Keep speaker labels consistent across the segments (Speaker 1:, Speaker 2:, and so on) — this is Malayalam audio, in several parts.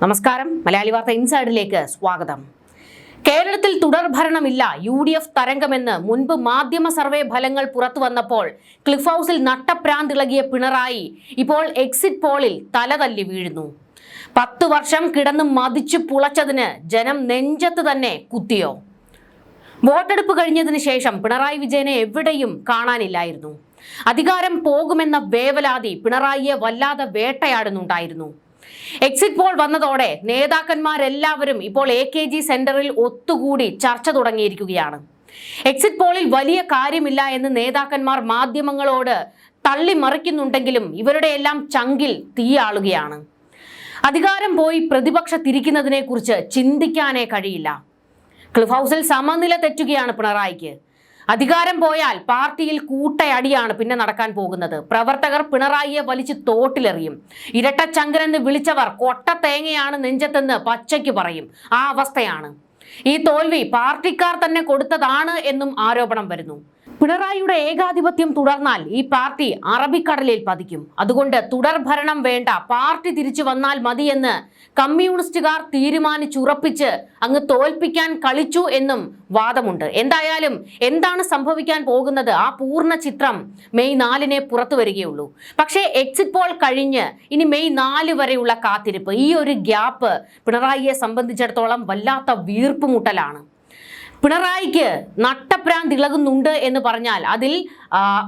Speaker 1: നമസ്കാരം, മലയാളി വാർത്ത ഇൻസൈഡിലേക്ക് സ്വാഗതം. കേരളത്തിൽ തുടർഭരണമില്ല, UDF തരംഗമെന്ന് മുൻപ് മാധ്യമ സർവേ ഫലങ്ങൾ പുറത്തു വന്നപ്പോൾ ക്ലിഫ് ഹൗസിൽ നട്ടപ്രാന്തിളകിയ പിണറായി ഇപ്പോൾ എക്സിറ്റ് പോളിൽ തലതല്ലി വീഴുന്നു. 10 വർഷം കിടന്ന് മതിച്ചു പുളച്ചതിന് ജനം നെഞ്ചത്ത് തന്നെ കുത്തിയോ? വോട്ടെടുപ്പ് കഴിഞ്ഞതിന് ശേഷം പിണറായി വിജയനെ എവിടെയും കാണാനില്ലായിരുന്നു. അധികാരം പോകുമെന്ന വേവലാതി പിണറായിയെ വല്ലാതെ വേട്ടയാടുന്നുണ്ടായിരുന്നു. എക്സിറ്റ് പോൾ വന്നതോടെ നേതാക്കന്മാരെല്ലാവരും ഇപ്പോൾ AKG സെന്ററിൽ ഒത്തുകൂടി ചർച്ച തുടങ്ങിയിരിക്കുകയാണ്. എക്സിറ്റ് പോളിൽ വലിയ കാര്യമില്ല എന്ന് നേതാക്കന്മാർ മാധ്യമങ്ങളോട് തള്ളിമറിക്കുന്നുണ്ടെങ്കിലും ഇവരുടെ എല്ലാം ചങ്കിൽ തീയാളുകയാണ്. അധികാരം പോയി പ്രതിപക്ഷ തിരിക്കുന്നതിനെ കുറിച്ച് ചിന്തിക്കാനേ കഴിയില്ല. ക്ലിഫ് ഹൗസിൽ സമനില തെറ്റുകയാണ് പിണറായിക്ക്. അധികാരം പോയാൽ പാർട്ടിയിൽ കൂട്ടയടിയാണ് പിന്നെ നടക്കാൻ പോകുന്നത്. പ്രവർത്തകർ പിണറായിയെ വലിച്ചു തോട്ടിലെറിയും. ഇരട്ടച്ചങ്കനെന്ന് വിളിച്ചവർ കൊട്ട തേങ്ങയാണ് നെഞ്ചത്തെന്ന് പച്ചയ്ക്ക് പറയും. ആ അവസ്ഥയാണ്. ഈ തോൽവി പാർട്ടിക്കാർ തന്നെ കൊടുത്തതാണ് എന്നും ആരോപണം വരുന്നു. പിണറായിയുടെ ഏകാധിപത്യം തുടർന്നാൽ ഈ പാർട്ടി അറബിക്കടലിൽ പതിക്കും. അതുകൊണ്ട് തുടർഭരണം വേണ്ട, പാർട്ടി തിരിച്ചു വന്നാൽ മതിയെന്ന് കമ്മ്യൂണിസ്റ്റുകാർ തീരുമാനിച്ചുറപ്പിച്ച് അങ്ങ് തോൽപ്പിക്കാൻ കളിച്ചു എന്നും വാദമുണ്ട്. എന്തായാലും എന്താണ് സംഭവിക്കാൻ പോകുന്നത്, ആ പൂർണ്ണ ചിത്രം മെയ് 4 പുറത്തു വരികയുള്ളൂ. പക്ഷേ എക്സിറ്റ് പോൾ കഴിഞ്ഞ് ഇനി മെയ് 4 വരെയുള്ള കാത്തിരിപ്പ്, ഈ ഒരു ഗ്യാപ്പ് പിണറായിയെ സംബന്ധിച്ചിടത്തോളം വല്ലാത്ത വീർപ്പുമുട്ടലാണ്. പിണറായിക്ക് നട്ടപ്രാന്ത് ഇളകുന്നുണ്ട് എന്ന് പറഞ്ഞാൽ അതിൽ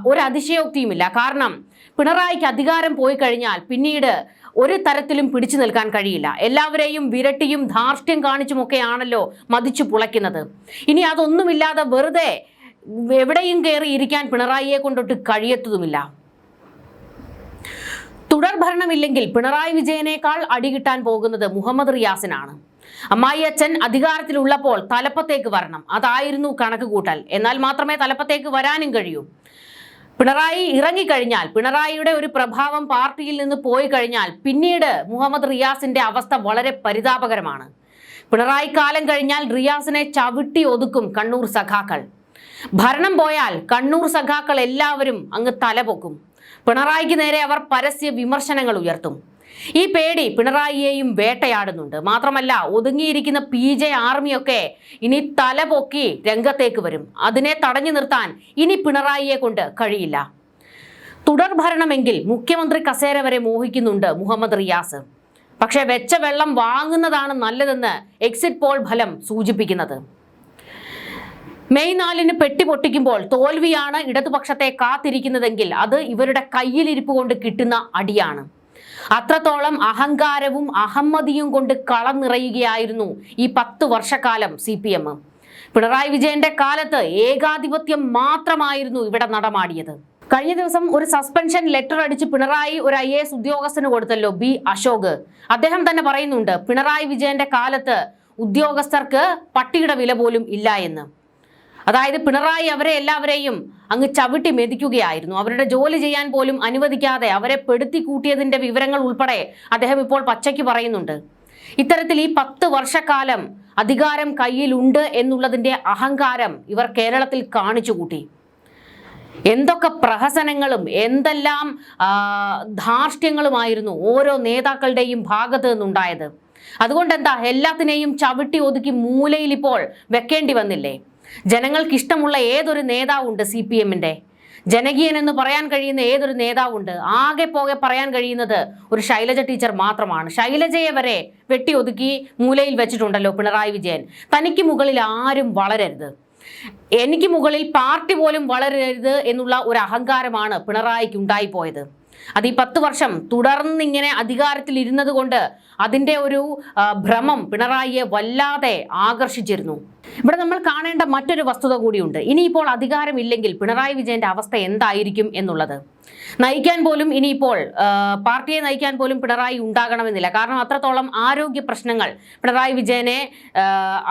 Speaker 1: ഒരു അതിശയോക്തിയുമില്ല. കാരണം പിണറായിക്ക് അധികാരം പോയി കഴിഞ്ഞാൽ പിന്നീട് ഒരു തരത്തിലും പിടിച്ചു നിൽക്കാൻ കഴിയില്ല. എല്ലാവരെയും വിരട്ടിയും ധാർഷ്ട്യം കാണിച്ചുമൊക്കെയാണല്ലോ മതിച്ചു പുളയ്ക്കുന്നത്. ഇനി അതൊന്നുമില്ലാതെ വെറുതെ എവിടെയും കയറി ഇരിക്കാൻ പിണറായിയെ കൊണ്ടൊട്ട് കഴിയത്തതുമില്ല. തുടർഭരണമില്ലെങ്കിൽ പിണറായി വിജയനേക്കാൾ അടികിട്ടാൻ പോകുന്നത് മുഹമ്മദ് റിയാസിനാണ്. അമ്മായിയച്ഛൻ അധികാരത്തിലുള്ളപ്പോൾ തലപ്പത്തേക്ക് വരണം, അതായിരുന്നു കണക്ക് കൂട്ടൽ. എന്നാൽ മാത്രമേ തലപ്പത്തേക്ക് വരാനും കഴിയൂ. പിണറായി ഇറങ്ങിക്കഴിഞ്ഞാൽ, പിണറായിയുടെ ഒരു പ്രഭാവം പാർട്ടിയിൽ നിന്ന് പോയി കഴിഞ്ഞാൽ പിന്നീട് മുഹമ്മദ് റിയാസിന്റെ അവസ്ഥ വളരെ പരിതാപകരമാണ്. പിണറായി കാലം കഴിഞ്ഞാൽ റിയാസിനെ ചവിട്ടി ഒതുക്കും കണ്ണൂർ സഖാക്കൾ. ഭരണം പോയാൽ കണ്ണൂർ സഖാക്കൾ എല്ലാവരും അങ്ങ് തലപൊക്കും. പിണറായിക്ക് നേരെ അവർ പരസ്യ വിമർശനങ്ങൾ ഉയർത്തും. ഈ പേടി പിണറായിയെയും വേട്ടയാടുന്നുണ്ട്. മാത്രമല്ല, ഒതുങ്ങിയിരിക്കുന്ന PJ ആർമിയൊക്കെ ഇനി തലപൊക്കി രംഗത്തേക്ക് വരും. അതിനെ തടഞ്ഞു നിർത്താൻ ഇനി പിണറായിയെ കൊണ്ട് കഴിയില്ല. തുടർഭരണമെങ്കിൽ മുഖ്യമന്ത്രി കസേര വരെ മോഹിക്കുന്നുണ്ട് മുഹമ്മദ് റിയാസ്. പക്ഷേ വെച്ച വെള്ളം വാങ്ങുന്നതാണ് നല്ലതെന്ന് എക്സിറ്റ് പോൾ ഫലം സൂചിപ്പിക്കുന്നത്. മെയ് 4 പെട്ടി പൊട്ടിക്കുമ്പോൾ തോൽവിയാണ് ഇടതുപക്ഷത്തെ കാത്തിരിക്കുന്നതെങ്കിൽ അത് ഇവരുടെ കയ്യിലിരിപ്പ് കൊണ്ട് കിട്ടുന്ന അടിയാണ്. അത്രത്തോളം അഹങ്കാരവും അഹമ്മതിയും കൊണ്ട് കളം നിറയുകയായിരുന്നു ഈ 10 വർഷക്കാലം CPM. പിണറായി വിജയന്റെ കാലത്ത് ഏകാധിപത്യം മാത്രമായിരുന്നു ഇവിടെ നടമാടിയത്. കഴിഞ്ഞ ദിവസം ഒരു സസ്പെൻഷൻ ലെറ്റർ അടിച്ച് പിണറായി ഒരു IAS ഉദ്യോഗസ്ഥന് കൊടുത്തല്ലോ, B. അശോക്. അദ്ദേഹം തന്നെ പറയുന്നുണ്ട്, പിണറായി വിജയന്റെ കാലത്ത് ഉദ്യോഗസ്ഥർക്ക് പട്ടിയുടെ വില പോലും ഇല്ല എന്ന്. അതായത് പിണറായി അവരെ എല്ലാവരെയും അങ്ങ് ചവിട്ടി മെതിക്കുകയായിരുന്നു. അവരുടെ ജോലി ചെയ്യാൻ പോലും അനുവദിക്കാതെ അവരെ പെടുത്തി കൂട്ടിയതിന്റെ വിവരങ്ങൾ ഉൾപ്പെടെ അദ്ദേഹം ഇപ്പോൾ പച്ചയ്ക്ക് പറയുന്നുണ്ട്. ഇത്തരത്തിൽ ഈ 10 വർഷക്കാലം അധികാരം കയ്യിലുണ്ട് എന്നുള്ളതിന്റെ അഹങ്കാരം ഇവർ കേരളത്തിൽ കാണിച്ചു കൂട്ടി. എന്തൊക്കെ പ്രഹസനങ്ങളും എന്തെല്ലാം ധാർഷ്ട്യങ്ങളുമായിരുന്നു ഓരോ നേതാക്കളുടെയും ഭാഗത്ത് നിന്നുണ്ടായത്. അതുകൊണ്ട് എന്താ, എല്ലാത്തിനെയും ചവിട്ടി ഒതുക്കി മൂലയിൽ ഇപ്പോൾ വെക്കേണ്ടി വന്നില്ലേ? ജനങ്ങൾക്ക് ഇഷ്ടമുള്ള ഏതൊരു നേതാവുണ്ട് CPM-ന്റെ? ജനകീയൻ എന്ന് പറയാൻ കഴിയുന്ന ഏതൊരു നേതാവുണ്ട്? ആകെ പോകെ പറയാൻ കഴിയുന്നത് ഒരു ശൈലജ ടീച്ചർ മാത്രമാണ്. ശൈലജയെ വരെ വെട്ടി ഒതുക്കി മൂലയിൽ വെച്ചിട്ടുണ്ടല്ലോ പിണറായി വിജയൻ. തനിക്ക് മുകളിൽ ആരും വളരരുത്, എനിക്ക് മുകളിൽ പാർട്ടി പോലും വളരരുത് എന്നുള്ള ഒരു അഹങ്കാരമാണ് പിണറായിക്ക് ഉണ്ടായിപ്പോയത്. അത് ഈ 10 വർഷം തുടർന്നിങ്ങനെ അധികാരത്തിൽ ഇരുന്നത് കൊണ്ട് അതിൻ്റെ ഒരു ഭ്രമം പിണറായിയെ വല്ലാതെ ആകർഷിച്ചിരുന്നു. ഇവിടെ നമ്മൾ കാണേണ്ട മറ്റൊരു വസ്തുത കൂടിയുണ്ട്. ഇനിയിപ്പോൾ അധികാരമില്ലെങ്കിൽ പിണറായി വിജയന്റെ അവസ്ഥ എന്തായിരിക്കും എന്നുള്ളത്. നയിക്കാൻ പോലും ഇനിയിപ്പോൾ പാർട്ടിയെ നയിക്കാൻ പോലും പിണറായി ഉണ്ടാകണമെന്നില്ല. കാരണം അത്രത്തോളം ആരോഗ്യ പ്രശ്നങ്ങൾ പിണറായി വിജയനെ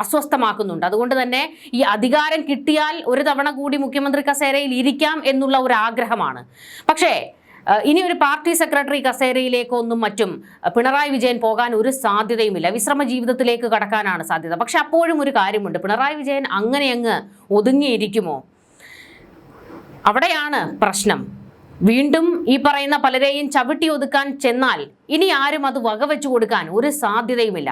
Speaker 1: അസ്വസ്ഥമാക്കുന്നുണ്ട്. അതുകൊണ്ട് തന്നെ ഈ അധികാരം കിട്ടിയാൽ ഒരു തവണ കൂടി മുഖ്യമന്ത്രി കസേരയിൽ ഇരിക്കാം എന്നുള്ള ഒരു ആഗ്രഹമാണ്. പക്ഷേ ഇനി ഒരു പാർട്ടി സെക്രട്ടറി കസേരയിലേക്കൊന്നും മറ്റും പിണറായി വിജയൻ പോകാൻ ഒരു സാധ്യതയുമില്ല. വിശ്രമ ജീവിതത്തിലേക്ക് കടക്കാനാണ് സാധ്യത. പക്ഷെ അപ്പോഴും ഒരു കാര്യമുണ്ട്, പിണറായി വിജയൻ അങ്ങനെ അങ്ങ് ഒതുങ്ങിയിരിക്കുമോ? അവിടെയാണ് പ്രശ്നം. വീണ്ടും ഈ പറയുന്ന പലരെയും ചവിട്ടി ഒതുക്കാൻ ചെന്നാൽ ഇനി ആരും അത് വകവെച്ചു കൊടുക്കാൻ ഒരു സാധ്യതയുമില്ല.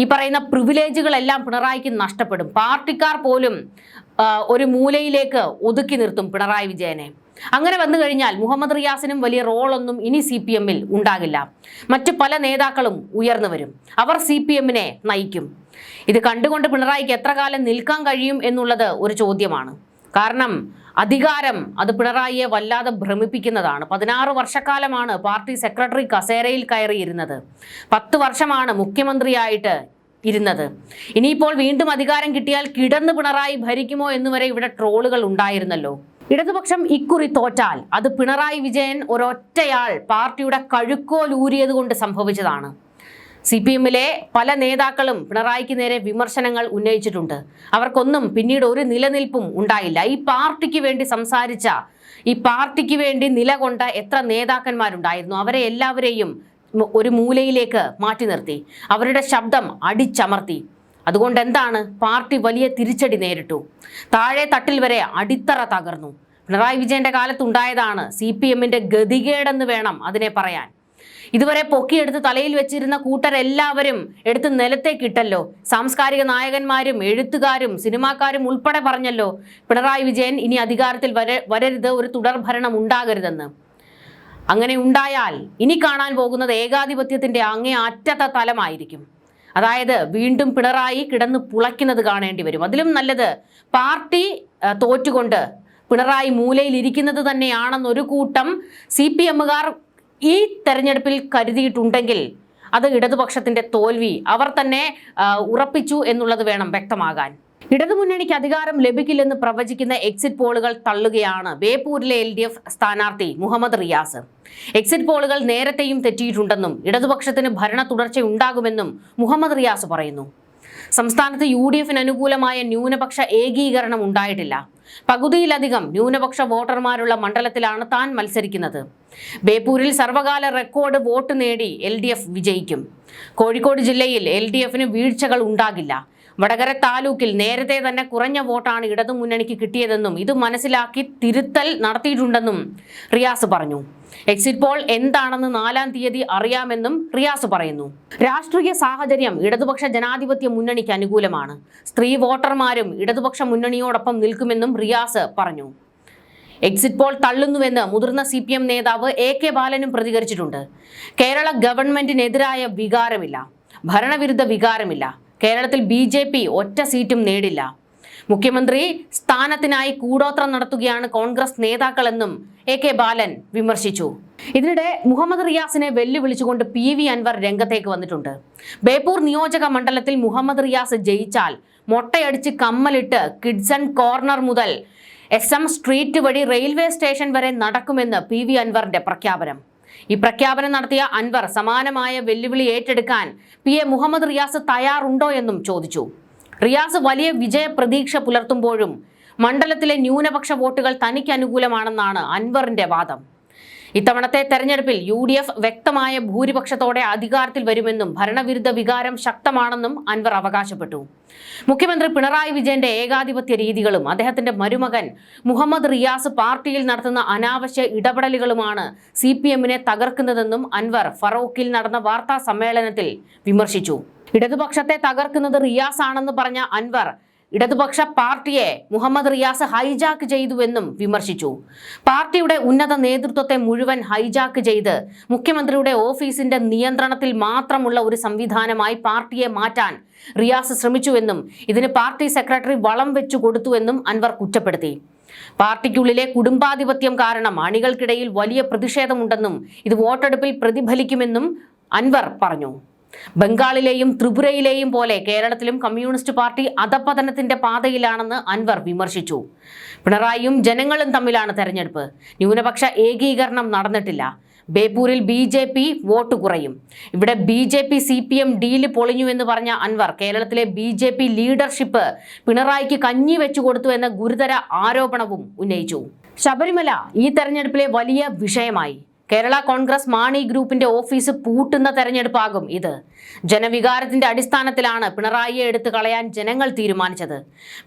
Speaker 1: ഈ പറയുന്ന പ്രിവിലേജുകളെല്ലാം പിണറായിക്ക് നഷ്ടപ്പെടും. പാർട്ടിക്കാർ പോലും ഒരു മൂലയിലേക്ക് ഒതുക്കി നിർത്തും പിണറായി വിജയനെ. അങ്ങനെ വന്നു കഴിഞ്ഞാൽ മുഹമ്മദ് റിയാസിനും വലിയ റോളൊന്നും ഇനി CPM-ൽ ഉണ്ടാകില്ല. മറ്റു പല നേതാക്കളും ഉയർന്നു വരും. അവർ CPM-നെ നയിക്കും. ഇത് കണ്ടുകൊണ്ട് പിണറായിക്ക് എത്ര കാലം നിൽക്കാൻ കഴിയും എന്നുള്ളത് ഒരു ചോദ്യമാണ്. കാരണം അധികാരം അത് പിണറായിയെ വല്ലാതെ ഭ്രമിപ്പിക്കുന്നതാണ്. 16 വർഷക്കാലമാണ് പാർട്ടി സെക്രട്ടറി കസേരയിൽ കയറിയിരുന്നത്. 10 വർഷമാണ് മുഖ്യമന്ത്രിയായിട്ട് ഇരുന്നത്. ഇനിയിപ്പോൾ വീണ്ടും അധികാരം കിട്ടിയാൽ കിടന്ന് പിണറായി ഭരിക്കുമോ എന്നുവരെ ഇവിടെ ട്രോളുകൾ ഉണ്ടായിരുന്നല്ലോ. ഇടതുപക്ഷം ഇക്കുറി തോറ്റാൽ അത് പിണറായി വിജയൻ ഒരൊറ്റയാൾ പാർട്ടിയുടെ കഴുക്കോലൂരിയത് കൊണ്ട് സംഭവിച്ചതാണ്. CPM-ലെ പല നേതാക്കളും പിണറായിക്ക് നേരെ വിമർശനങ്ങൾ ഉന്നയിച്ചിട്ടുണ്ട്. അവർക്കൊന്നും പിന്നീട് ഒരു നിലനിൽപ്പും ഉണ്ടായില്ല. ഈ പാർട്ടിക്ക് വേണ്ടി സംസാരിച്ച, ഈ പാർട്ടിക്ക് വേണ്ടി നിലകൊണ്ട എത്ര നേതാക്കന്മാരുണ്ടായിരുന്നു, അവരെ എല്ലാവരെയും ഒരു മൂലയിലേക്ക് മാറ്റി നിർത്തി. അവരുടെ ശബ്ദം അടിച്ചമർത്തി. അതുകൊണ്ട് എന്താണ്, പാർട്ടി വലിയ തിരിച്ചടി നേരിട്ടു. താഴെ തട്ടിൽ വരെ അടിത്തറ തകർന്നു. പിണറായി വിജയന്റെ കാലത്തുണ്ടായതാണ് CPM-ന്റെ ഗതികേടെന്ന് വേണം അതിനെ പറയാൻ. ഇതുവരെ പൊക്കിയെടുത്ത് തലയിൽ വെച്ചിരുന്ന കൂട്ടരെല്ലാവരും എടുത്ത് നിലത്തേക്കിട്ടല്ലോ. സാംസ്കാരിക നായകന്മാരും എഴുത്തുകാരും സിനിമാക്കാരും ഉൾപ്പെടെ പറഞ്ഞല്ലോ പിണറായി വിജയൻ ഇനി അധികാരത്തിൽ വരരുത്, ഒരു തുടർഭരണം ഉണ്ടാകരുതെന്ന്. അങ്ങനെ ഉണ്ടായാൽ ഇനി കാണാൻ പോകുന്നത് ഏകാധിപത്യത്തിന്റെ അങ്ങേ അറ്റത്തെ തലമായിരിക്കും. അതായത് വീണ്ടും പിണറായി കിടന്ന് പുളയ്ക്കുന്നത് കാണേണ്ടി വരും. അതിലും നല്ലത് പാർട്ടി തോറ്റുകൊണ്ട് പിണറായി മൂലയിൽ ഇരിക്കുന്നത് തന്നെയാണെന്നൊരു കൂട്ടം CPM-കാർ ഈ തെരഞ്ഞെടുപ്പിൽ കരുതിയിട്ടുണ്ടെങ്കിൽ അത് ഇടതുപക്ഷത്തിന്റെ തോൽവി അവർ തന്നെ ഉറപ്പിച്ചു എന്നുള്ളത് വേണം വ്യക്തമാകാൻ. ഇടതുമുന്നണിക്ക് അധികാരം ലഭിക്കില്ലെന്ന് പ്രവചിക്കുന്ന എക്സിറ്റ് പോളുകൾ തള്ളുകയാണ് ബേപ്പൂരിലെ LDF സ്ഥാനാർത്ഥി മുഹമ്മദ് റിയാസ്. എക്സിറ്റ് പോളുകൾ നേരത്തെയും തെറ്റിയിട്ടുണ്ടെന്നും ഇടതുപക്ഷത്തിന് ഭരണ തുടർച്ചയുണ്ടാകുമെന്നും മുഹമ്മദ് റിയാസ് പറയുന്നു. സംസ്ഥാനത്ത് UDF-ന് അനുകൂലമായ ന്യൂനപക്ഷ ഏകീകരണം ഉണ്ടായിട്ടില്ല. പകുതിയിലധികം ന്യൂനപക്ഷ വോട്ടർമാരുള്ള മണ്ഡലത്തിലാണ് താൻ മത്സരിക്കുന്നത്. ബേപ്പൂരിൽ സർവകാല റെക്കോർഡ് വോട്ട് നേടി LDF വിജയിക്കും. കോഴിക്കോട് ജില്ലയിൽ LDF-ന് വീഴ്ചകൾ ഉണ്ടാകില്ല. വടകര താലൂക്കിൽ നേരത്തെ തന്നെ കുറഞ്ഞ വോട്ടാണ് ഇടതുമുന്നണിക്ക് കിട്ടിയതെന്നും ഇത് മനസ്സിലാക്കി തിരുത്തൽ നടത്തിയിട്ടുണ്ടെന്നും റിയാസ് പറഞ്ഞു. എക്സിറ്റ് പോൾ എന്താണെന്ന് 4-ാം തീയതി അറിയാമെന്നും റിയാസ് പറയുന്നു. രാഷ്ട്രീയ സാഹചര്യം ഇടതുപക്ഷ ജനാധിപത്യ മുന്നണിക്ക് അനുകൂലമാണ്. സ്ത്രീ വോട്ടർമാരും ഇടതുപക്ഷ മുന്നണിയോടൊപ്പം നിൽക്കുമെന്നും റിയാസ് പറഞ്ഞു. എക്സിറ്റ് പോൾ തള്ളുന്നുവെന്ന് മുതിർന്ന CPM നേതാവ് AK ബാലനും പ്രതികരിച്ചിട്ടുണ്ട്. കേരള ഗവൺമെന്റിനെതിരായ വികാരമില്ല, ഭരണവിരുദ്ധ വികാരമില്ല. കേരളത്തിൽ BJP ഒറ്റ സീറ്റും നേടില്ല. മുഖ്യമന്ത്രി സ്ഥാനത്തിനായി കൂടോത്രം നടത്തുകയാണ് കോൺഗ്രസ് നേതാക്കളെന്നും AK ബാലൻ വിമർശിച്ചു. ഇതിനിടെ മുഹമ്മദ് റിയാസിനെ വെല്ലുവിളിച്ചുകൊണ്ട് PV അൻവർ രംഗത്തേക്ക് വന്നിട്ടുണ്ട്. ബേപ്പൂർ നിയോജക മണ്ഡലത്തിൽ മുഹമ്മദ് റിയാസ് ജയിച്ചാൽ മൊട്ടയടിച്ച് കമ്മലിട്ട് കിഡ്സൺ കോർണർ മുതൽ SM സ്ട്രീറ്റ് വഴി റെയിൽവേ സ്റ്റേഷൻ വരെ നടക്കുമെന്ന് PV അൻവറിന്റെ പ്രഖ്യാപനം. ഈ പ്രഖ്യാപനം നടത്തിയ അൻവർ സമാനമായ വെല്ലുവിളി ഏറ്റെടുക്കാൻ PA മുഹമ്മദ് റിയാസ് തയ്യാറുണ്ടോ എന്നും ചോദിച്ചു. റിയാസ് വലിയ വിജയ പ്രതീക്ഷ പുലർത്തുമ്പോഴും മണ്ഡലത്തിലെ ന്യൂനപക്ഷ വോട്ടുകൾ തനിക്ക് അനുകൂലമാണെന്നാണ് അൻവറിന്റെ വാദം. ഇത്തവണത്തെ തെരഞ്ഞെടുപ്പിൽ UDF വ്യക്തമായ ഭൂരിപക്ഷത്തോടെ അധികാരത്തിൽ വരുമെന്നും ഭരണവിരുദ്ധ വികാരം ശക്തമാണെന്നും അൻവർ അവകാശപ്പെട്ടു. മുഖ്യമന്ത്രി പിണറായി വിജയന്റെ ഏകാധിപത്യ രീതികളും അദ്ദേഹത്തിന്റെ മരുമകൻ മുഹമ്മദ് റിയാസ് പാർട്ടിയിൽ നടത്തുന്ന അനാവശ്യ ഇടപെടലുകളുമാണ് CPM-നെ തകർക്കുന്നതെന്നും അൻവർ ഫറോക്കിൽ നടന്ന വാർത്താ സമ്മേളനത്തിൽ വിമർശിച്ചു. ഇടതുപക്ഷത്തെ തകർക്കുന്നത് റിയാസ് ആണെന്ന് പറഞ്ഞ അൻവർ ഇടതുപക്ഷ പാർട്ടിയെ മുഹമ്മദ് റിയാസ് ഹൈജാക്ക് ചെയ്തുവെന്നും വിമർശിച്ചു. പാർട്ടിയുടെ ഉന്നത നേതൃത്വത്തെ മുഴുവൻ ഹൈജാക്ക് ചെയ്ത് മുഖ്യമന്ത്രിയുടെ ഓഫീസിന്റെ നിയന്ത്രണത്തിൽ മാത്രമുള്ള ഒരു സംവിധാനമായി പാർട്ടിയെ മാറ്റാൻ റിയാസ് ശ്രമിച്ചുവെന്നും ഇതിന് പാർട്ടി സെക്രട്ടറി വളം വെച്ചു കൊടുത്തുവെന്നും അൻവർ കുറ്റപ്പെടുത്തി. പാർട്ടിക്കുള്ളിലെ കുടുംബാധിപത്യം കാരണം അണികൾക്കിടയിൽ വലിയ പ്രതിഷേധമുണ്ടെന്നും ഇത് വോട്ടെടുപ്പിൽ പ്രതിഫലിക്കുമെന്നും അൻവർ പറഞ്ഞു. ബംഗാളിലെയും ത്രിപുരയിലെയും പോലെ കേരളത്തിലും കമ്മ്യൂണിസ്റ്റ് പാർട്ടി അധപതനത്തിന്റെ പാതയിലാണെന്ന് അൻവർ വിമർശിച്ചു. പിണറായിയും ജനങ്ങളും തമ്മിലാണ് തെരഞ്ഞെടുപ്പ്. ന്യൂനപക്ഷ ഏകീകരണം നടന്നിട്ടില്ല. ബേപ്പൂരിൽ BJP വോട്ട് കുറയും. ഇവിടെ BJP CPM ഡീല് പൊളിഞ്ഞുവെന്ന് പറഞ്ഞ അൻവർ കേരളത്തിലെ BJP ലീഡർഷിപ്പ് പിണറായിക്ക് കഞ്ഞി വെച്ചു കൊടുത്തു എന്ന ഗുരുതര ആരോപണവും ഉന്നയിച്ചു. ശബരിമല ഈ തെരഞ്ഞെടുപ്പിലെ വലിയ വിഷയമായി. കേരള കോൺഗ്രസ് മാണി ഗ്രൂപ്പിന്റെ ഓഫീസ് പൂട്ടുന്ന തെരഞ്ഞെടുപ്പാകും ഇത്. ജനവികാരത്തിന്റെ അടിസ്ഥാനത്തിലാണ് പിണറായിയെ എടുത്തു കളയാൻ ജനങ്ങൾ തീരുമാനിച്ചത്.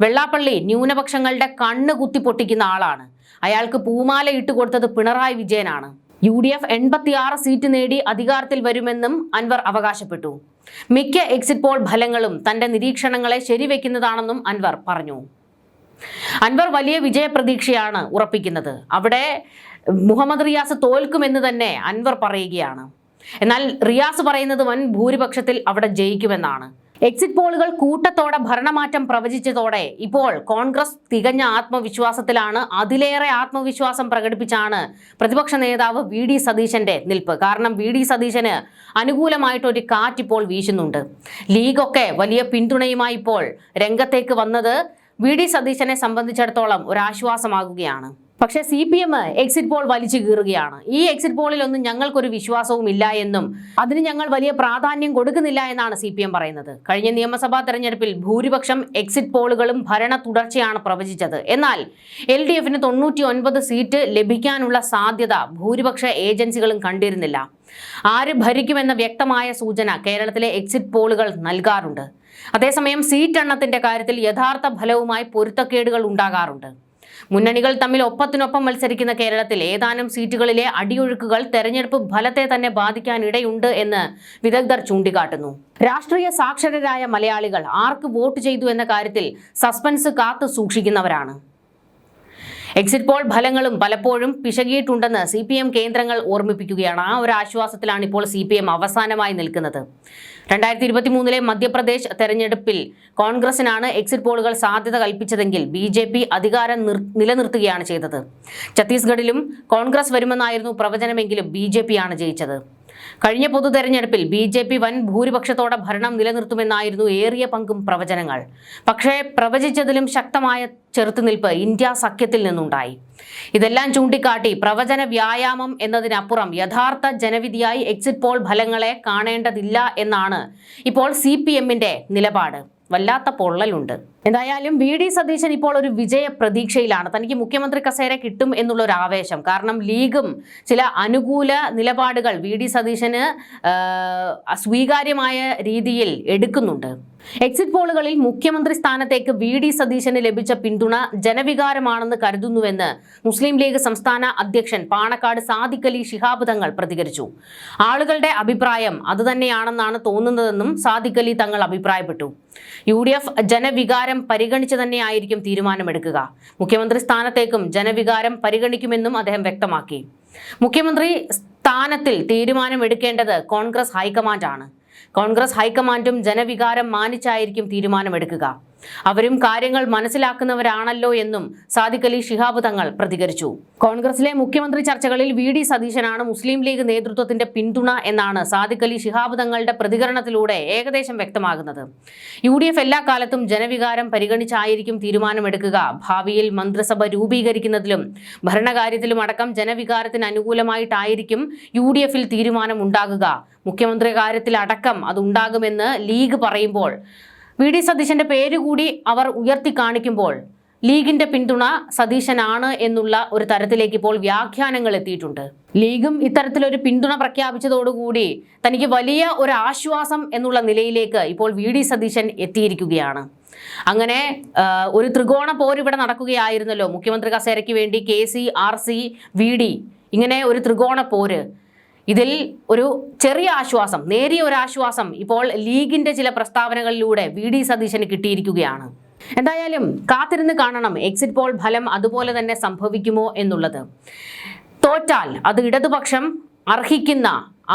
Speaker 1: വെള്ളാപ്പള്ളി ന്യൂനപക്ഷങ്ങളുടെ കണ്ണ് കുത്തിപ്പൊട്ടിക്കുന്ന ആളാണ്. അയാൾക്ക് പൂമാല ഇട്ടുകൊടുത്തത് പിണറായി വിജയനാണ്. UDF 86 സീറ്റ് നേടി അധികാരത്തിൽ വരുമെന്നും അൻവർ അവകാശപ്പെട്ടു. മിക്ക എക്സിറ്റ് പോൾ ഫലങ്ങളും തന്റെ നിരീക്ഷണങ്ങളെ ശരിവെക്കുന്നതാണെന്നും അൻവർ പറഞ്ഞു. അൻവർ വലിയ വിജയപ്രതീക്ഷയാണ് ഉറപ്പിക്കുന്നത്. അവിടെ മുഹമ്മദ് റിയാസ് തോൽക്കുമെന്ന് തന്നെ അൻവർ പറയുകയാണ്. എന്നാൽ റിയാസ് പറയുന്നത് വൻ ഭൂരിപക്ഷത്തിൽ അവിടെ ജയിക്കുമെന്നാണ്. എക്സിറ്റ് പോളുകൾ കൂട്ടത്തോടെ ഭരണമാറ്റം പ്രവചിച്ചതോടെ ഇപ്പോൾ കോൺഗ്രസ് തികഞ്ഞ ആത്മവിശ്വാസത്തിലാണ്. അതിലേറെ ആത്മവിശ്വാസം പ്രകടിപ്പിച്ചാണ് പ്രതിപക്ഷ നേതാവ് VD സതീശന്റെ നിൽപ്പ്. കാരണം VD സതീശന് അനുകൂലമായിട്ടൊരു കാറ്റിപ്പോൾ വീശുന്നുണ്ട്. ലീഗൊക്കെ വലിയ പിന്തുണയുമായി ഇപ്പോൾ രംഗത്തേക്ക് വന്നത് VD സതീശനെ സംബന്ധിച്ചിടത്തോളം ഒരാശ്വാസമാകുകയാണ്. പക്ഷേ CPM എക്സിറ്റ് പോൾ വലിച്ചു കീറുകയാണ്. ഈ എക്സിറ്റ് പോളിലൊന്നും ഞങ്ങൾക്കൊരു വിശ്വാസവും ഇല്ല എന്നും അതിന് ഞങ്ങൾ വലിയ പ്രാധാന്യം കൊടുക്കുന്നില്ല എന്നാണ് CPM പറയുന്നത്. കഴിഞ്ഞ നിയമസഭാ തെരഞ്ഞെടുപ്പിൽ ഭൂരിപക്ഷം എക്സിറ്റ് പോളുകളും ഭരണ തുടർച്ചയാണ് പ്രവചിച്ചത്. എന്നാൽ LDFന് 99 സീറ്റ് ലഭിക്കാനുള്ള സാധ്യത ഭൂരിപക്ഷ ഏജൻസികളും കണ്ടിരുന്നില്ല. ആര് ഭരിക്കുമെന്ന വ്യക്തമായ സൂചന കേരളത്തിലെ എക്സിറ്റ് പോളുകൾ നൽകാറുണ്ട്. അതേസമയം സീറ്റ് എണ്ണത്തിന്റെ കാര്യത്തിൽ യഥാർത്ഥ ഫലവുമായി പൊരുത്തക്കേടുകൾ ഉണ്ടാകാറുണ്ട്. മുന്നണികൾ തമ്മിൽ ഒപ്പത്തിനൊപ്പം മത്സരിക്കുന്ന കേരളത്തിൽ ഏതാനും സീറ്റുകളിലെ അടിയൊഴുക്കുകൾ തെരഞ്ഞെടുപ്പ് ഫലത്തെ തന്നെ ബാധിക്കാനിടയുണ്ട് എന്ന് വിദഗ്ധർ ചൂണ്ടിക്കാട്ടുന്നു. രാഷ്ട്രീയ സാക്ഷരരായ മലയാളികൾ ആർക്ക് വോട്ട് ചെയ്തു എന്ന കാര്യത്തിൽ സസ്പെൻസ് കാത്തു സൂക്ഷിക്കുന്നവരാണ്. എക്സിറ്റ് പോൾ ഫലങ്ങളും പലപ്പോഴും പിശകിയിട്ടുണ്ടെന്ന് CPM കേന്ദ്രങ്ങൾ ഓർമ്മിപ്പിക്കുകയാണ്. ആ ഒരു ആശ്വാസത്തിലാണ് ഇപ്പോൾ CPM അവസാനമായി നിൽക്കുന്നത്. 2023 മധ്യപ്രദേശ് തെരഞ്ഞെടുപ്പിൽ കോൺഗ്രസിനാണ് എക്സിറ്റ് പോളുകൾ സാധ്യത കൽപ്പിച്ചതെങ്കിൽ BJP അധികാരം നിലനിർത്തുകയാണ് ചെയ്തത്. ഛത്തീസ്ഗഡിലും കോൺഗ്രസ് വരുമെന്നായിരുന്നു പ്രവചനമെങ്കിലും BJP ആണ് ജയിച്ചത്. കഴിഞ്ഞ പൊതു തെരഞ്ഞെടുപ്പിൽ BJP വൻ ഭൂരിപക്ഷത്തോടെ ഭരണം നിലനിർത്തുമെന്നായിരുന്നു ഏറിയ പങ്കും പ്രവചനങ്ങൾ. പക്ഷേ പ്രവചിച്ചതിലും ശക്തമായ ചെറുത്തുനിൽപ്പ് ഇന്ത്യ സഖ്യത്തിൽ നിന്നുണ്ടായി. ഇതെല്ലാം ചൂണ്ടിക്കാട്ടി പ്രവചന വ്യായാമം എന്നതിനപ്പുറം യഥാർത്ഥ ജനവിധിയായി എക്സിറ്റ് പോൾ ഫലങ്ങളെ കാണേണ്ടതില്ല എന്നാണ് ഇപ്പോൾ CPMന്റെ നിലപാട്. വല്ലാത്ത പൊള്ളലുണ്ട്. എന്തായാലും VD സതീശൻ ഇപ്പോൾ ഒരു വിജയ പ്രതീക്ഷയിലാണ്. തനിക്ക് മുഖ്യമന്ത്രി കസേര കിട്ടും എന്നുള്ളൊരു ആവേശം. കാരണം ലീഗും ചില അനുകൂല നിലപാടുകൾ VD സതീശന് സ്വീകാര്യമായ രീതിയിൽ എടുക്കുന്നുണ്ട്. എക്സിറ്റ് പോളുകളിൽ മുഖ്യമന്ത്രി സ്ഥാനത്തേക്ക് VD സതീശന് ലഭിച്ച പിന്തുണ ജനവികാരമാണെന്ന് കരുതുന്നുവെന്ന് മുസ്ലിം ലീഗ് സംസ്ഥാന അധ്യക്ഷൻ പാണക്കാട് സാദിഖ് അലി ശിഹാബ് തങ്ങൾ പ്രതികരിച്ചു. ആളുകളുടെ അഭിപ്രായം അതുതന്നെയാണെന്നാണ് തോന്നുന്നതെന്നും സാദിഖ് അലി തങ്ങൾ അഭിപ്രായപ്പെട്ടു. UDF ജനവികാരം പരിഗണിച്ച് തന്നെയായിരിക്കും തീരുമാനമെടുക്കുക. മുഖ്യമന്ത്രി സ്ഥാനത്തേക്കും ജനവികാരം പരിഗണിക്കുമെന്നും അദ്ദേഹം വ്യക്തമാക്കി. മുഖ്യമന്ത്രി സ്ഥാനത്തിൽ തീരുമാനമെടുക്കേണ്ടത് കോൺഗ്രസ് ഹൈക്കമാൻഡാണ്. കോൺഗ്രസ് ഹൈക്കമാൻഡും ജനവികാരം മാനിച്ചായിരിക്കും തീരുമാനമെടുക്കുക. അവരും കാര്യങ്ങൾ മനസ്സിലാക്കുന്നവരാണല്ലോ എന്നും സാദിഖ് അലി ശിഹാബ് തങ്ങൾ പ്രതികരിച്ചു. കോൺഗ്രസിലെ മുഖ്യമന്ത്രി ചർച്ചകളിൽ VD സതീശനാണ് മുസ്ലിം ലീഗ് നേതൃത്വത്തിന്റെ പിന്തുണ എന്നാണ് സാദിഖ് അലി ശിഹാബ് തങ്ങളുടെ പ്രതികരണത്തിലൂടെ ഏകദേശം വ്യക്തമാകുന്നത്. UDF എല്ലാ കാലത്തും ജനവികാരം പരിഗണിച്ചായിരിക്കും തീരുമാനമെടുക്കുക. ഭാവിയിൽ മന്ത്രിസഭ രൂപീകരിക്കുന്നതിലും ഭരണകാര്യത്തിലും അടക്കം ജനവികാരത്തിന് അനുകൂലമായിട്ടായിരിക്കും UDFൽ തീരുമാനമുണ്ടാകുക. മുഖ്യമന്ത്രി കാര്യത്തിൽ അടക്കം അതുണ്ടാകുമെന്ന് ലീഗ് പറയുമ്പോൾ VD സതീശന്റെ പേരുകൂടി അവർ ഉയർത്തി കാണിക്കുമ്പോൾ ലീഗിന്റെ പിന്തുണ സതീശനാണ് എന്നുള്ള ഒരു തരത്തിലേക്ക് ഇപ്പോൾ വ്യാഖ്യാനങ്ങൾ എത്തിയിട്ടുണ്ട്. ലീഗും ഇത്തരത്തിലൊരു പിന്തുണ പ്രഖ്യാപിച്ചതോടുകൂടി തനിക്ക് വലിയ ഒരു ആശ്വാസം എന്നുള്ള നിലയിലേക്ക് ഇപ്പോൾ VD സതീശൻ എത്തിയിരിക്കുകയാണ്. അങ്ങനെ ഒരു ത്രികോണ പോരിവിടെ നടക്കുകയായിരുന്നല്ലോ. മുഖ്യമന്ത്രി കസേരയ്ക്ക് വേണ്ടി KC, RC, VD ഇങ്ങനെ ഒരു ത്രികോണ പോര്. ഇതിൽ ഒരു ചെറിയ ആശ്വാസം, നേരിയ ഒരു ആശ്വാസം ഇപ്പോൾ ലീഗിന്റെ ചില പ്രസ്താവനകളിലൂടെ VD സതീശന് കിട്ടിയിരിക്കുകയാണ്. എന്തായാലും കാത്തിരുന്ന് കാണണം എക്സിറ്റ് പോൾ ഫലം അതുപോലെ തന്നെ സംഭവിക്കുമോ എന്നുള്ളത്. തോറ്റാൽ അത് ഇടതുപക്ഷം അർഹിക്കുന്ന,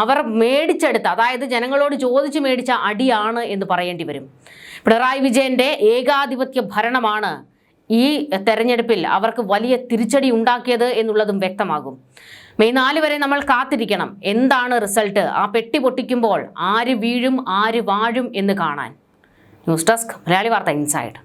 Speaker 1: അവർ മേടിച്ചെടുത്ത, അതായത് ജനങ്ങളോട് ചോദിച്ചു മേടിച്ച അടിയാണ് എന്ന് പറയേണ്ടി വരും. പിണറായി വിജയന്റെ ഏകാധിപത്യ ഭരണമാണ് ഈ തെരഞ്ഞെടുപ്പിൽ അവർക്ക് വലിയ തിരിച്ചടി ഉണ്ടാക്കിയത് എന്നുള്ളതും വ്യക്തമാകും. മെയ് 4 വരെ നമ്മൾ കാത്തിരിക്കണം എന്താണ് റിസൾട്ട്. ആ പെട്ടി പൊട്ടിക്കുമ്പോൾ ആര് വീഴും ആര് വാഴും എന്ന് കാണാൻ. ന്യൂസ് ഡെസ്ക് മലയാളി വാർത്ത ഇൻസൈഡ്.